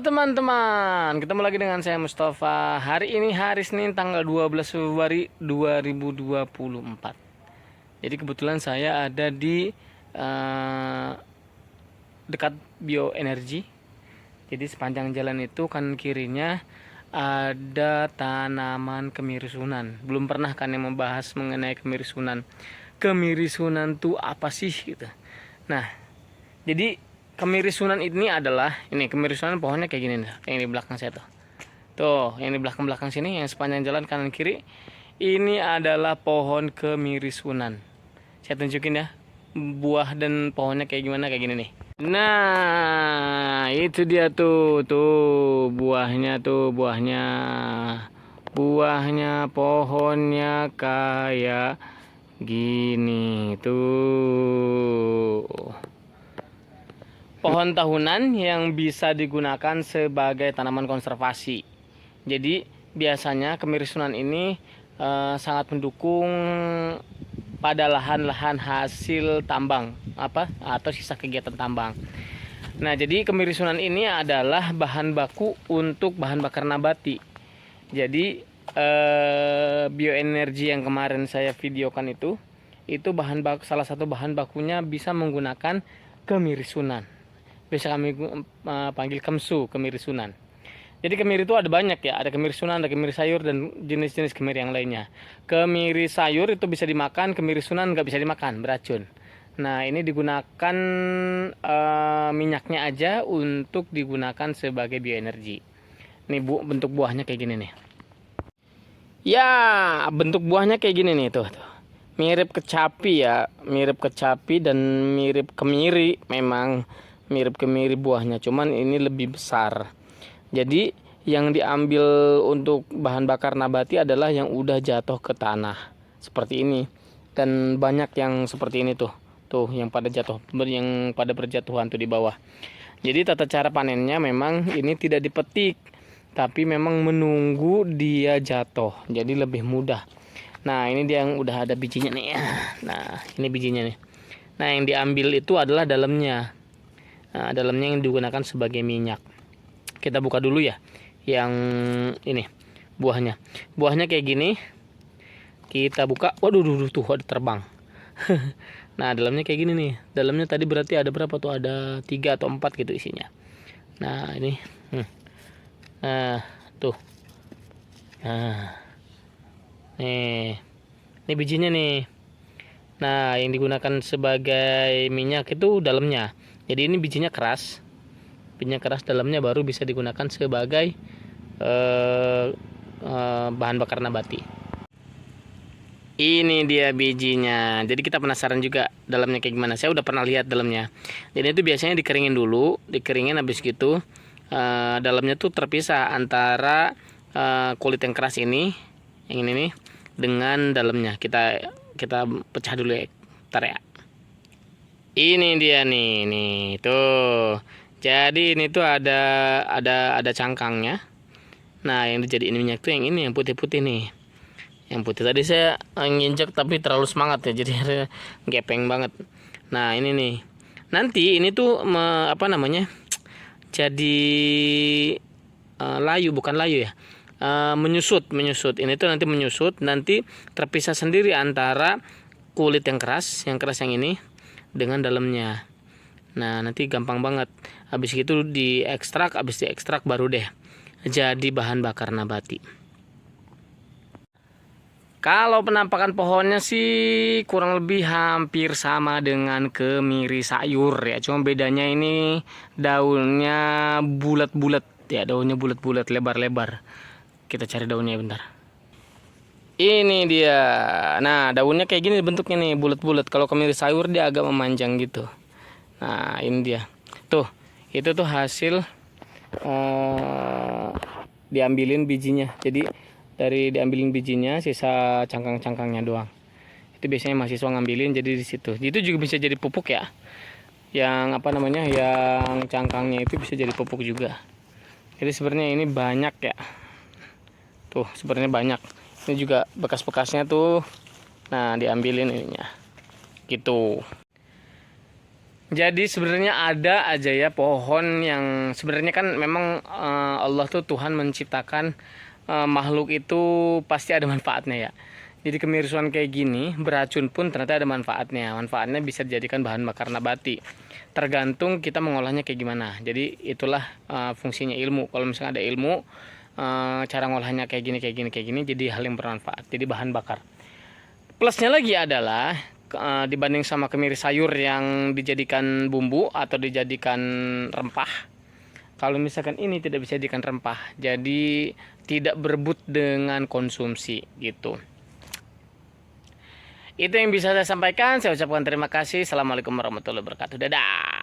teman-teman, ketemu lagi dengan saya Mustafa. Hari ini hari Senin tanggal 12 Februari 2024. Jadi kebetulan saya ada di dekat bioenergi. Jadi sepanjang jalan itu kanan kirinya ada tanaman kemiri-sunan. Belum pernah kan yang membahas mengenai kemiri-sunan. Kemiri-sunan tuh apa sih gitu. Nah, jadi kemiri-sunan ini adalah kemiri-sunan pohonnya kayak gini nih, yang di belakang saya tuh. Tuh, yang di belakang-belakang sini yang sepanjang jalan kanan kiri ini adalah pohon kemiri-sunan. Saya tunjukin ya buah dan pohonnya kayak gimana, kayak gini nih. Nah, itu dia tuh, buahnya tuh, buahnya. Buahnya pohonnya kayak gini tuh. Pohon tahunan yang bisa digunakan sebagai tanaman konservasi. Jadi biasanya kemiri-sunan ini sangat mendukung pada lahan-lahan hasil tambang atau sisa kegiatan tambang. Nah, jadi kemiri-sunan ini adalah bahan baku untuk bahan bakar nabati. Jadi bioenergi yang kemarin saya videokan itu salah satu bahan bakunya bisa menggunakan kemiri-sunan. Biasa kami panggil kemsu, kemiri-sunan. Jadi kemiri itu ada banyak ya, ada kemiri sunan, ada kemiri sayur, dan jenis-jenis kemiri yang lainnya. Kemiri sayur itu bisa dimakan, kemiri sunan nggak bisa dimakan, beracun. Nah, ini digunakan minyaknya aja untuk digunakan sebagai bioenergi. Ini bentuk buahnya kayak gini nih. Ya, bentuk buahnya kayak gini nih tuh. Mirip kecapi ya, mirip kecapi dan mirip kemiri memang. Mirip kemiri buahnya, cuman ini lebih besar. Jadi yang diambil untuk bahan bakar nabati adalah yang udah jatuh ke tanah seperti ini, dan banyak yang seperti ini tuh yang pada berjatuhan tuh di bawah. Jadi tata cara panennya memang ini tidak dipetik, tapi memang menunggu dia jatuh, jadi lebih mudah. Nah, ini dia yang udah ada bijinya nih. Nah, ini bijinya nih. Nah, yang diambil itu adalah dalamnya. Nah, dalamnya yang digunakan sebagai minyak. Kita buka dulu ya yang ini buahnya. Buahnya kayak gini. Kita buka. Waduh, tuh ada terbang. Nah, dalamnya kayak gini nih. Dalamnya tadi berarti ada berapa tuh? Ada 3 atau 4 gitu isinya. Nah, ini. Nah, tuh. Nah. Ini bijinya nih. Nah, yang digunakan sebagai minyak itu dalamnya. Jadi ini bijinya keras. Bijinya keras, dalamnya baru bisa digunakan sebagai bahan bakar nabati. Ini dia bijinya. Jadi kita penasaran juga dalamnya kayak gimana. Saya udah pernah lihat dalamnya. Jadi itu biasanya dikeringin dulu, habis gitu dalamnya tuh terpisah antara kulit yang keras ini, yang ini nih, dengan dalamnya. Kita pecah dulu ya. Bentar ya. Ini dia nih tuh. Jadi ini tuh ada cangkangnya. Nah, yang dijadiin minyak tuh yang ini, yang putih-putih nih. Yang putih tadi saya nginjek tapi terlalu semangat ya, jadi gepeng banget. Nah, ini nih. Nanti ini tuh jadi bukan layu ya. Menyusut. Ini tuh nanti menyusut, nanti terpisah sendiri antara kulit yang keras yang ini dengan dalamnya. Nah, nanti gampang banget. Habis itu diekstrak, baru deh jadi bahan bakar nabati. Kalau penampakan pohonnya sih kurang lebih hampir sama dengan kemiri sayur ya. Cuma bedanya ini daunnya bulat-bulat ya, lebar-lebar. Kita cari daunnya bentar. Ini dia. Nah, daunnya kayak gini bentuknya nih, bulat-bulat. Kalau kemiri sayur dia agak memanjang gitu. Nah, ini dia. Tuh, itu tuh hasil diambilin bijinya. Jadi dari diambilin bijinya, sisa cangkang-cangkangnya doang. Itu biasanya mahasiswa ngambilin, jadi di situ. Itu juga bisa jadi pupuk ya. Yang yang cangkangnya itu bisa jadi pupuk juga. Jadi sebenarnya ini banyak ya. Tuh, sebenarnya banyak. Ini juga bekas-bekasnya tuh. Nah, diambilin ininya. Gitu. Jadi sebenarnya ada aja ya pohon yang sebenarnya kan memang Allah tuh Tuhan menciptakan makhluk itu pasti ada manfaatnya ya. Jadi kemirusan kayak gini beracun pun ternyata ada manfaatnya. Manfaatnya bisa dijadikan bahan bakar nabati. Tergantung kita mengolahnya kayak gimana. Jadi itulah fungsinya ilmu. Kalau misalnya ada ilmu cara ngolahnya kayak gini kayak gini kayak gini jadi hal yang bermanfaat. Jadi bahan bakar. Plusnya lagi adalah dibanding sama kemiri sayur yang dijadikan bumbu atau dijadikan rempah. Kalau misalkan ini tidak bisa dijadikan rempah, jadi tidak berebut dengan konsumsi gitu. Itu yang bisa saya sampaikan. Saya ucapkan terima kasih. Assalamualaikum warahmatullahi wabarakatuh. Dadah.